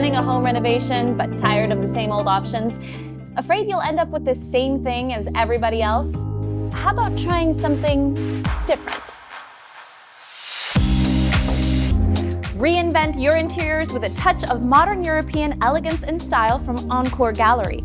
Planning a home renovation, but tired of the same old options? Afraid you'll end up with the same thing as everybody else? How about trying something different? Reinvent your interiors with a touch of modern European elegance and style from Encore Gallery.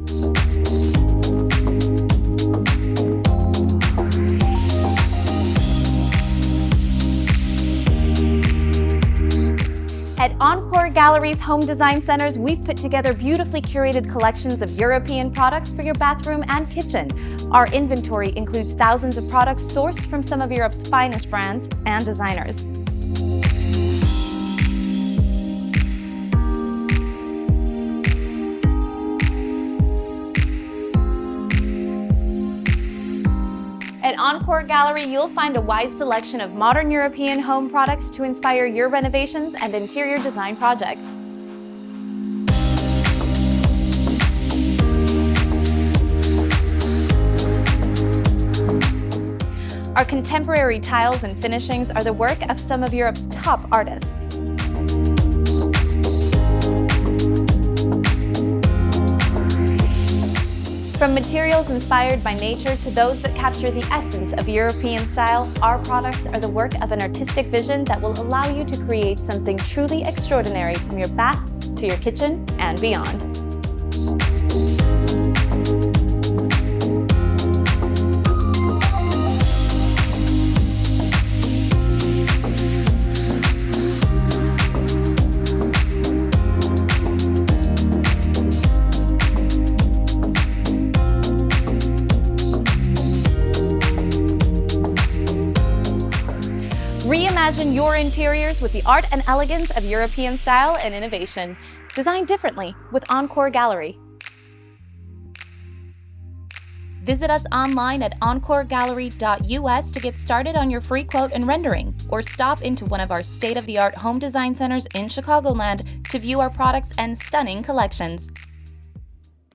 At Encore Gallery's home design centers, we've put together beautifully curated collections of European products for your bathroom and kitchen. Our inventory includes thousands of products sourced from some of Europe's finest brands and designers. At Encore Gallery, you'll find a wide selection of modern European home products to inspire your renovations and interior design projects. Our contemporary tiles and finishings are the work of some of Europe's top artists. From materials inspired by nature to those that capture the essence of European style, our products are the work of an artistic vision that will allow you to create something truly extraordinary from your bath to your kitchen and beyond. Reimagine your interiors with the art and elegance of European style and innovation. Designed differently with Encore Gallery. Visit us online at encoregallery.us to get started on your free quote and rendering, or stop into one of our state-of-the-art home design centers in Chicagoland to view our products and stunning collections.